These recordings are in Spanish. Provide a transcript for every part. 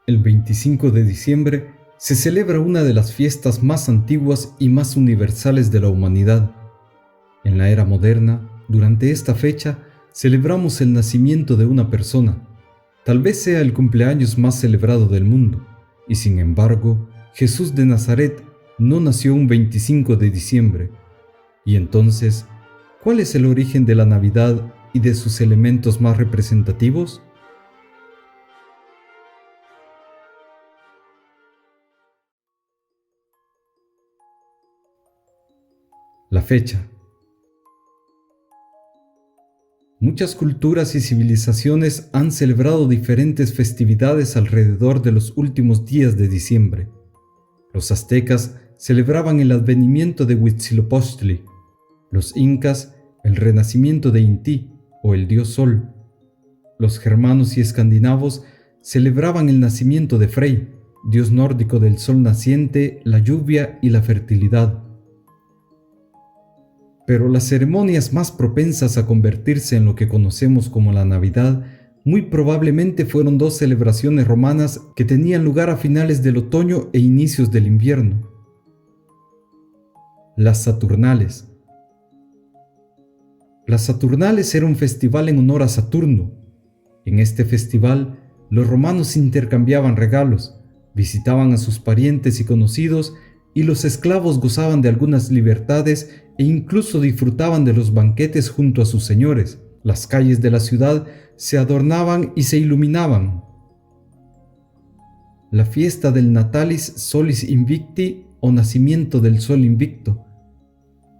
El 25 de diciembre se celebra una de las fiestas más antiguas y más universales de la humanidad. En la era moderna, durante esta fecha, celebramos el nacimiento de una persona. Tal vez sea el cumpleaños más celebrado del mundo, y sin embargo, Jesús de Nazaret no nació un 25 de diciembre. Y entonces, ¿cuál es el origen de la Navidad y de sus elementos más representativos? La fecha. Muchas culturas y civilizaciones han celebrado diferentes festividades alrededor de los últimos días de diciembre. Los aztecas celebraban el advenimiento de Huitzilopochtli, los incas el renacimiento de Inti o el dios Sol. Los germanos y escandinavos celebraban el nacimiento de Frey, dios nórdico del sol naciente, la lluvia y la fertilidad. Pero las ceremonias más propensas a convertirse en lo que conocemos como la Navidad muy probablemente fueron dos celebraciones romanas que tenían lugar a finales del otoño e inicios del invierno. Las Saturnales. Las Saturnales era un festival en honor a Saturno. En este festival, los romanos intercambiaban regalos, visitaban a sus parientes y conocidos, y los esclavos gozaban de algunas libertades e incluso disfrutaban de los banquetes junto a sus señores. Las calles de la ciudad se adornaban y se iluminaban. La fiesta del Natalis Solis Invicti o nacimiento del sol invicto.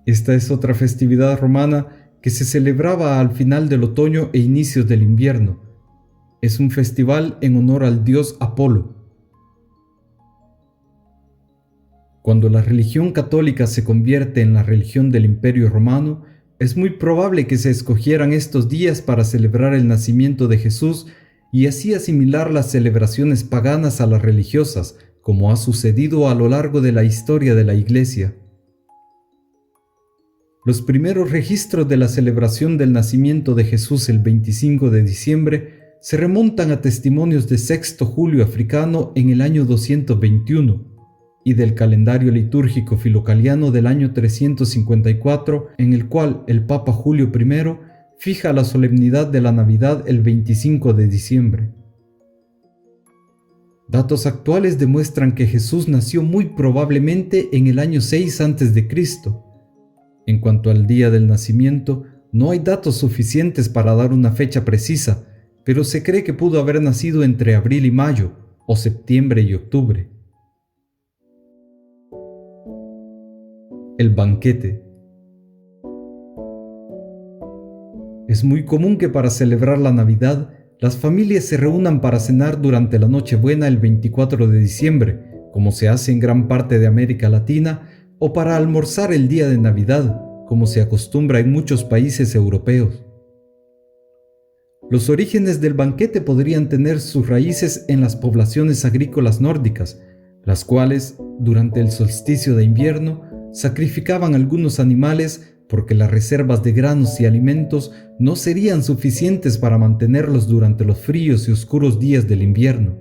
Esta es otra festividad romana que se celebraba al final del otoño e inicios del invierno. Es un festival en honor al dios Apolo. Cuando la religión católica se convierte en la religión del Imperio Romano, es muy probable que se escogieran estos días para celebrar el nacimiento de Jesús y así asimilar las celebraciones paganas a las religiosas, como ha sucedido a lo largo de la historia de la Iglesia. Los primeros registros de la celebración del nacimiento de Jesús el 25 de diciembre se remontan a testimonios de Sexto Julio africano en el año 221 y del calendario litúrgico filocaliano del año 354, en el cual el Papa Julio I fija la solemnidad de la Navidad el 25 de diciembre. Datos actuales demuestran que Jesús nació muy probablemente en el año 6 a.C. En cuanto al día del nacimiento, no hay datos suficientes para dar una fecha precisa, pero se cree que pudo haber nacido entre abril y mayo, o septiembre y octubre. El banquete. Es muy común que para celebrar la Navidad, las familias se reúnan para cenar durante la Nochebuena el 24 de diciembre, como se hace en gran parte de América Latina, o para almorzar el día de Navidad, como se acostumbra en muchos países europeos. Los orígenes del banquete podrían tener sus raíces en las poblaciones agrícolas nórdicas, las cuales, durante el solsticio de invierno, sacrificaban algunos animales porque las reservas de granos y alimentos no serían suficientes para mantenerlos durante los fríos y oscuros días del invierno.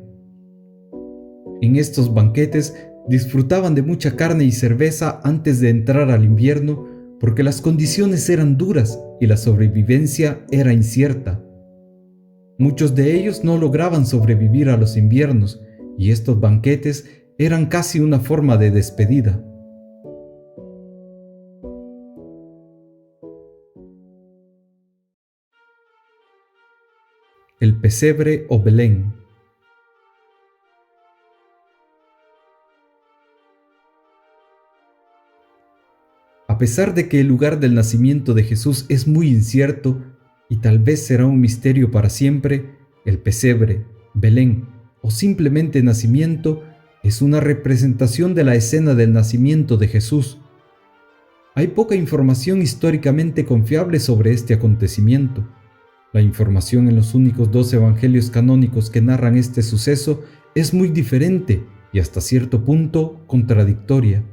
En estos banquetes disfrutaban de mucha carne y cerveza antes de entrar al invierno porque las condiciones eran duras y la sobrevivencia era incierta. Muchos de ellos no lograban sobrevivir a los inviernos y estos banquetes eran casi una forma de despedida. El pesebre o Belén. A pesar de que el lugar del nacimiento de Jesús es muy incierto y tal vez será un misterio para siempre, el pesebre, Belén o simplemente nacimiento es una representación de la escena del nacimiento de Jesús. Hay poca información históricamente confiable sobre este acontecimiento. La información en los únicos 2 evangelios canónicos que narran este suceso es muy diferente y hasta cierto punto contradictoria.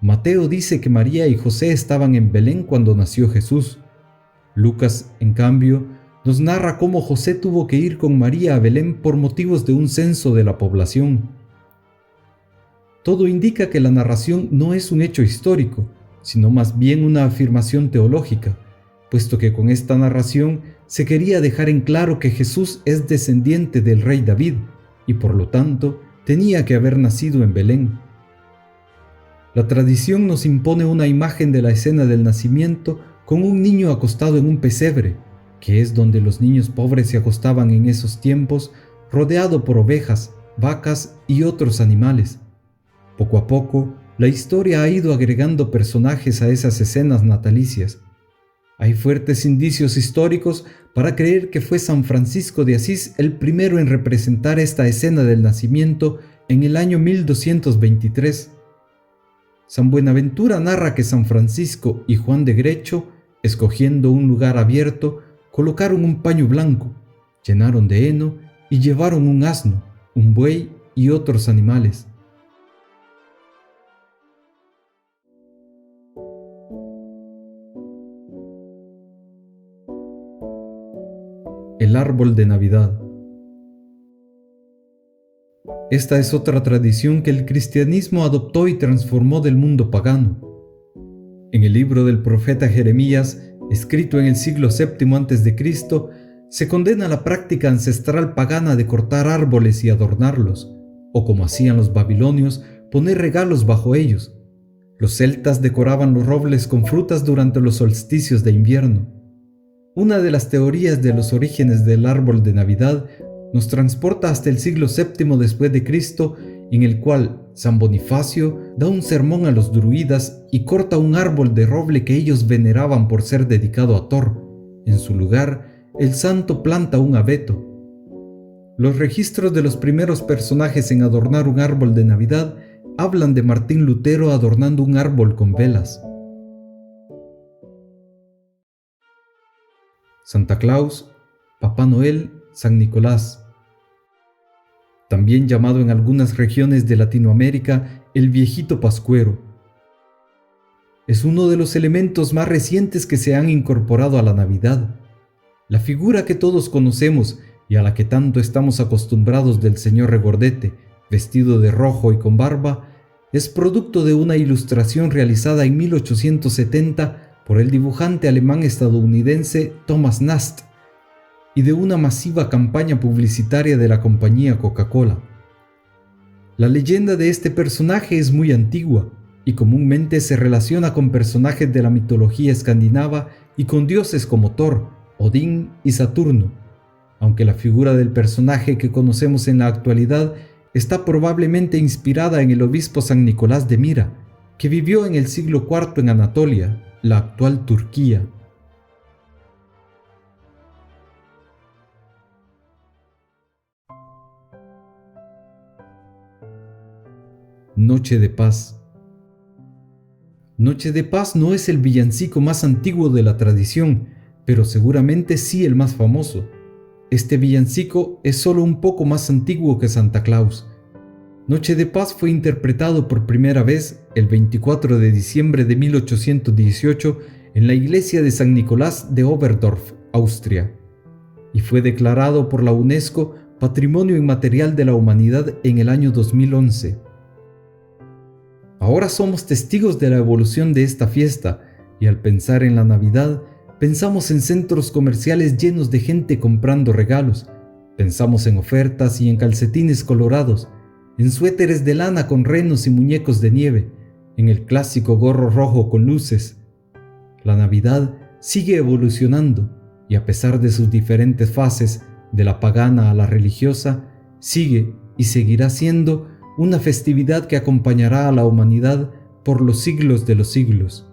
Mateo dice que María y José estaban en Belén cuando nació Jesús. Lucas, en cambio, nos narra cómo José tuvo que ir con María a Belén por motivos de un censo de la población. Todo indica que la narración no es un hecho histórico, sino más bien una afirmación teológica, puesto que con esta narración se quería dejar en claro que Jesús es descendiente del rey David y por lo tanto tenía que haber nacido en Belén. La tradición nos impone una imagen de la escena del nacimiento con un niño acostado en un pesebre, que es donde los niños pobres se acostaban en esos tiempos, rodeado por ovejas, vacas y otros animales. Poco a poco, la historia ha ido agregando personajes a esas escenas natalicias. Hay fuertes indicios históricos para creer que fue San Francisco de Asís el primero en representar esta escena del nacimiento en el año 1223. San Buenaventura narra que San Francisco y Juan de Grecho, escogiendo un lugar abierto, colocaron un paño blanco, llenaron de heno y llevaron un asno, un buey y otros animales. El árbol de Navidad. Esta es otra tradición que el cristianismo adoptó y transformó del mundo pagano. En el libro del profeta Jeremías, escrito en el siglo VII a.C., se condena la práctica ancestral pagana de cortar árboles y adornarlos, o como hacían los babilonios, poner regalos bajo ellos. Los celtas decoraban los robles con frutas durante los solsticios de invierno. Una de las teorías de los orígenes del árbol de Navidad nos transporta hasta el siglo VII después de Cristo, en el cual San Bonifacio da un sermón a los druidas y corta un árbol de roble que ellos veneraban por ser dedicado a Thor. En su lugar, el santo planta un abeto. Los registros de los primeros personajes en adornar un árbol de Navidad hablan de Martín Lutero adornando un árbol con velas. Santa Claus, Papá Noel, San Nicolás. También llamado en algunas regiones de Latinoamérica el viejito pascuero. Es uno de los elementos más recientes que se han incorporado a la Navidad. La figura que todos conocemos y a la que tanto estamos acostumbrados del señor Regordete, vestido de rojo y con barba, es producto de una ilustración realizada en 1870 por el dibujante alemán-estadounidense Thomas Nast y de una masiva campaña publicitaria de la compañía Coca-Cola. La leyenda de este personaje es muy antigua y comúnmente se relaciona con personajes de la mitología escandinava y con dioses como Thor, Odín y Saturno, aunque la figura del personaje que conocemos en la actualidad está probablemente inspirada en el obispo San Nicolás de Mira, que vivió en el siglo IV en Anatolia, la actual Turquía. Noche de Paz. Noche de Paz no es el villancico más antiguo de la tradición, pero seguramente sí el más famoso. Este villancico es solo un poco más antiguo que Santa Claus. Noche de Paz fue interpretado por primera vez el 24 de diciembre de 1818 en la iglesia de San Nicolás de Oberdorf, Austria, y fue declarado por la UNESCO Patrimonio Inmaterial de la Humanidad en el año 2011. Ahora somos testigos de la evolución de esta fiesta y al pensar en la Navidad, pensamos en centros comerciales llenos de gente comprando regalos, pensamos en ofertas y en calcetines colorados, en suéteres de lana con renos y muñecos de nieve, en el clásico gorro rojo con luces. La Navidad sigue evolucionando y a pesar de sus diferentes fases, de la pagana a la religiosa, sigue y seguirá siendo una festividad que acompañará a la humanidad por los siglos de los siglos.